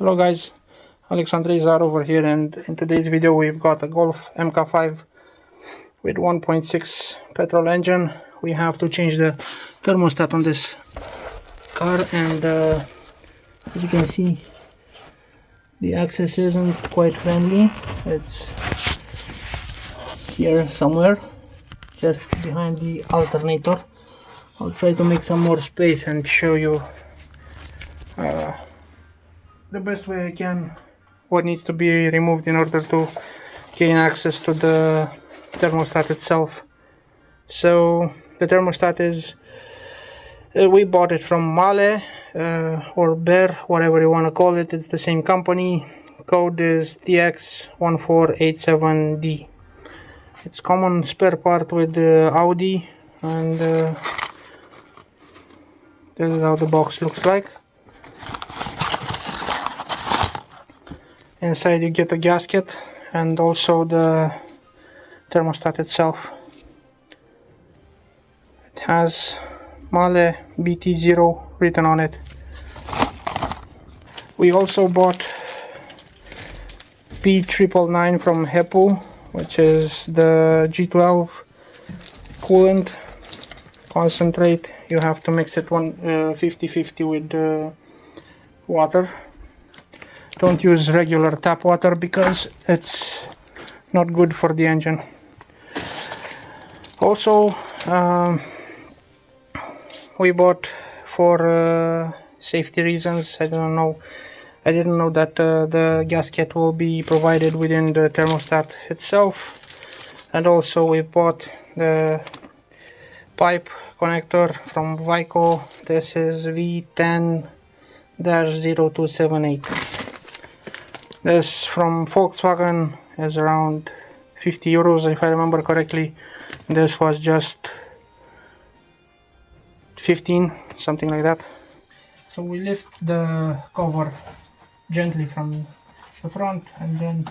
Hello guys, Alexandre Izar over here, and in today's video we've got a Golf MK5 with 1.6 petrol engine. We have to change the thermostat on this car, and as you can see, the access isn't quite friendly. It's here somewhere, just behind the alternator. I'll try to make some more space and show you the best way I can what needs to be removed in order to gain access to the thermostat itself. So the thermostat is we bought it from Male or Bear, whatever you want to call it. It's the same company. Code is TX1487D. It's common spare part with Audi, and this is how the box looks like. Inside you get a gasket and also the thermostat itself. It has Male BT0 written on it. We also bought P999 from Hepu, which is the G12 coolant concentrate. You have to mix it 50-50 with water. Don't use regular tap water because it's not good for the engine. Also, we bought for safety reasons. I didn't know that the gasket will be provided within the thermostat itself, and also we bought the pipe connector from Vico. This is V10-0278. This from Volkswagen is around 50 euros if I remember correctly. This was just 15, something like that. So we lift the cover gently from the front and then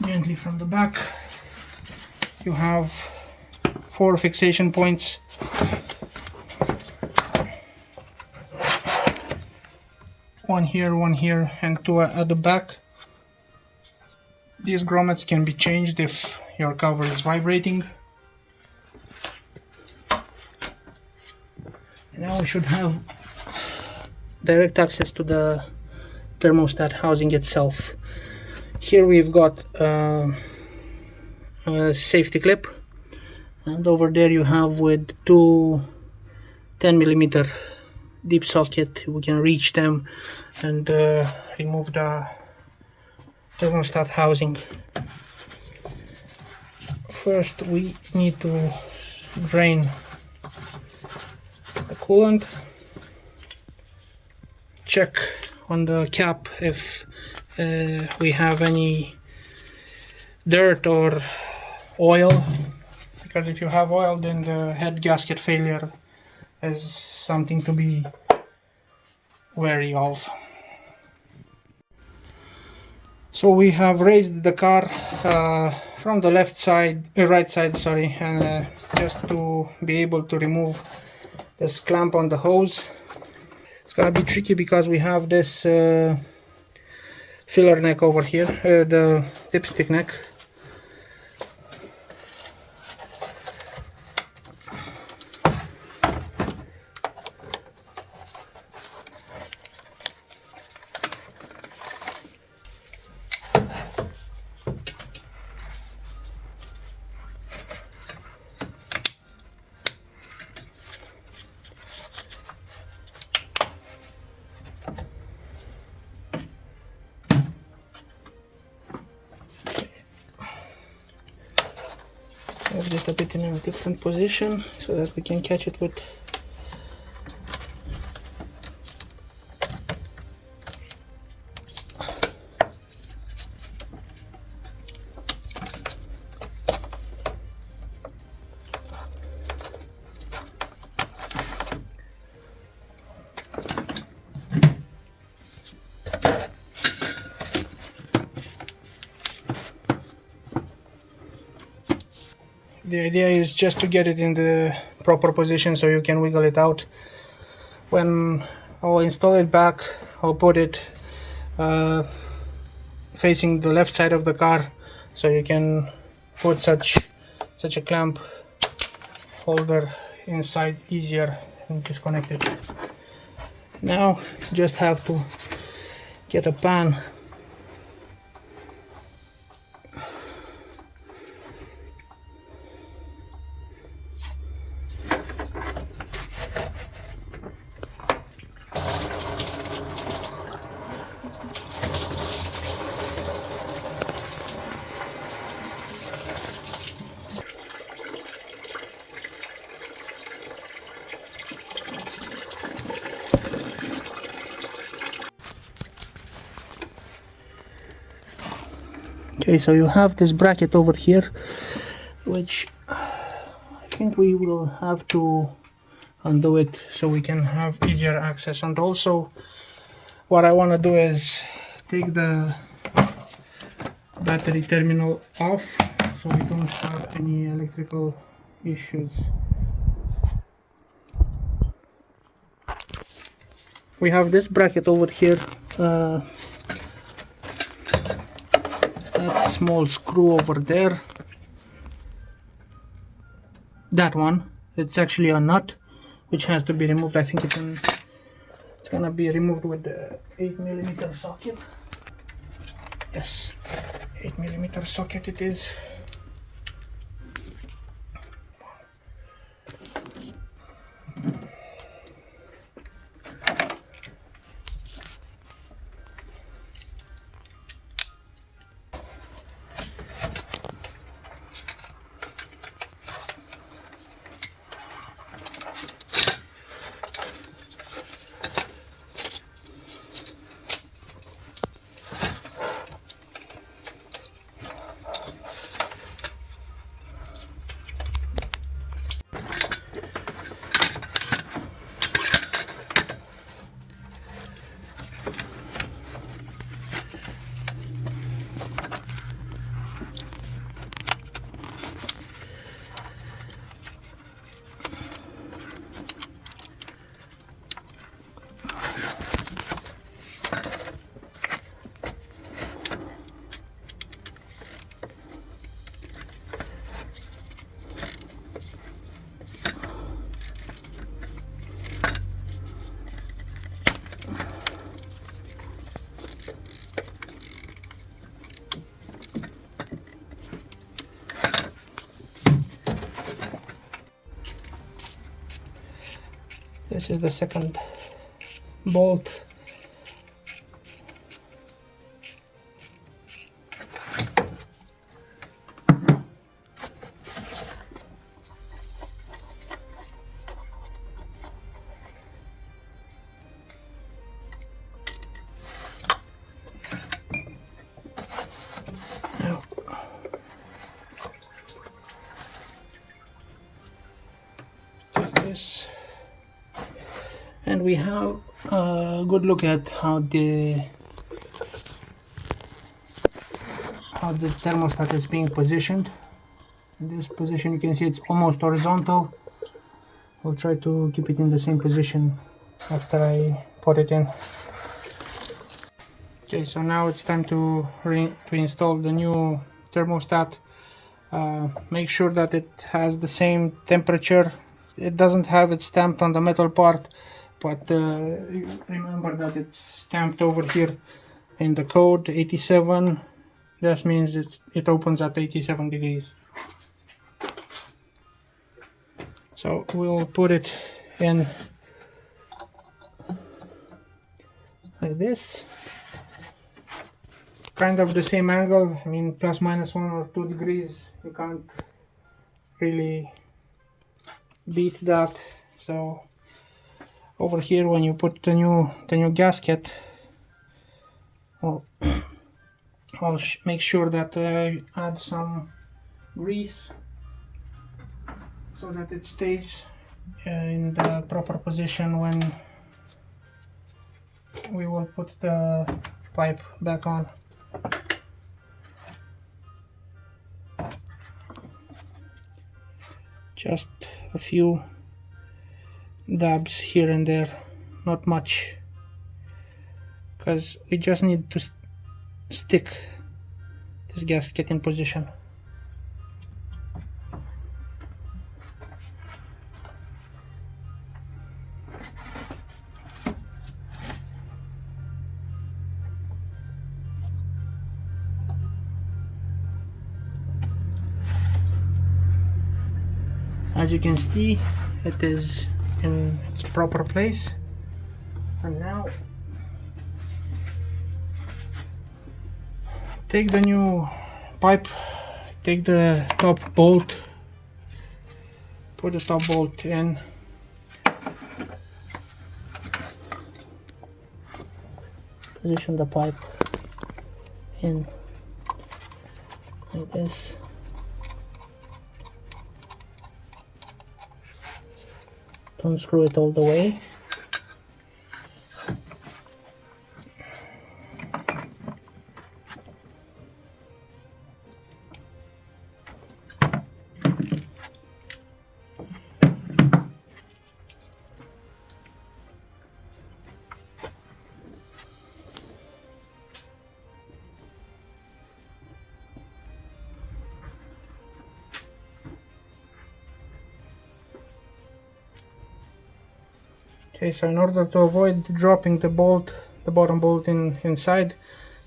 gently from the back. You have 4 fixation points. One here, and 2 at the back. These grommets can be changed if your cover is vibrating. Now we should have direct access to the thermostat housing itself. Here we've got a safety clip, and over there you have with 2 10mm deep socket. We can reach them and remove the thermostat housing. First we need to drain the coolant, check on the cap if we have any dirt or oil, because if you have oil then the head gasket failure is something to be wary of. So we have raised the car from the right side, sorry, just to be able to remove this clamp on the hose. It's gonna be tricky because we have this filler neck over here, the dipstick neck. Move it a bit in a different position so that we can catch it with The idea is just to get it in the proper position so you can wiggle it out. When I'll install it back, I'll put it facing the left side of the car, so you can put such a clamp holder inside easier and disconnect it. Now just have to get a pan. Okay, so you have this bracket over here, which I think we will have to undo it so we can have easier access. And also what I want to do is take the battery terminal off so we don't have any electrical issues. We have this bracket over here. That small screw over there, that one, it's actually a nut which has to be removed. I think it's gonna be removed with the 8mm socket. Yes, 8mm socket it is. This is the second bolt. Now, take this. And we have a good look at how the thermostat is being positioned. In this position you can see it's almost horizontal. I'll try to keep it in the same position after I put it in. Okay, so now it's time to install the new thermostat. Make sure that it has the same temperature. It doesn't have it stamped on the metal part, but remember that it's stamped over here in the code 87. That means it opens at 87 degrees. So we'll put it in like this, kind of the same angle. I mean, plus minus 1 or 2 degrees, you can't really beat that. So over here, when you put the new gasket, well, I'll make sure that I add some grease so that it stays in the proper position when we will put the pipe back on. Just a few dabs here and there, not much, because we just need to stick this gasket in position. As you can see, it is in its proper place. And now take the new pipe, take the top bolt, put the top bolt in, position the pipe in like this. Don't screw it all the way. Okay, so in order to avoid dropping the bolt, the bottom bolt inside,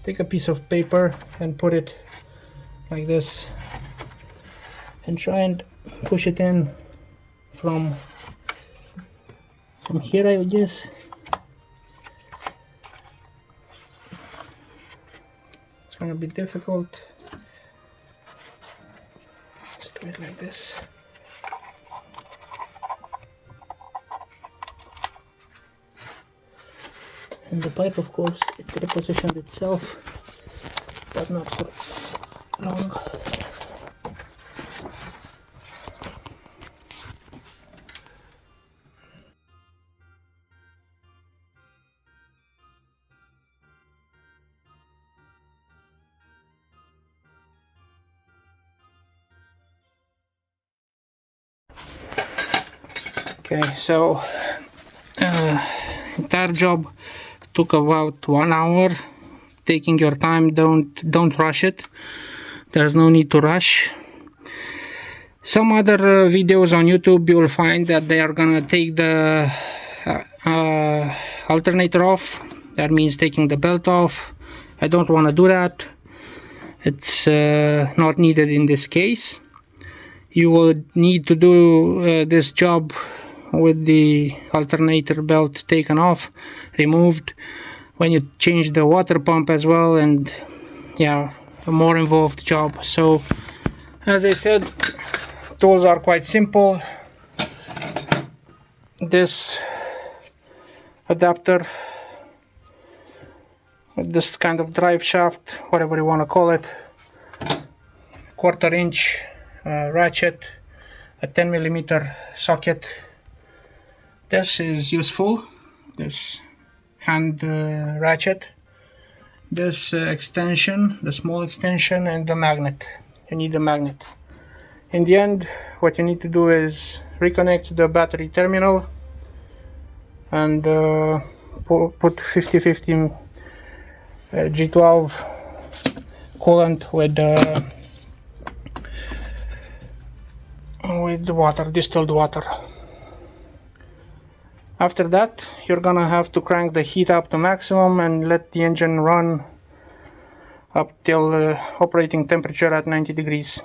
take a piece of paper and put it like this and try and push it in from here, I guess. It's gonna be difficult. Let's do it like this. And the pipe, of course, it repositioned itself, but not for long. Okay, so entire job took about 1 hour. Taking your time, don't rush it. There's no need to rush. Some other videos on YouTube, you will find that they are gonna take the alternator off. That means taking the belt off. I don't want to do that. It's not needed in this case. You will need to do this job with the alternator belt taken off, removed, when you change the water pump as well, and yeah, a more involved job. So as I said, tools are quite simple. This adapter with this kind of drive shaft, whatever you want to call it, 1/4 inch ratchet, a 10mm socket. This is useful, this hand ratchet, this extension, the small extension, and the magnet. You need a magnet. In the end, what you need to do is reconnect the battery terminal and put 50-50 G12 coolant with water, distilled water. After that, you're gonna have to crank the heat up to maximum and let the engine run up till operating temperature at 90 degrees.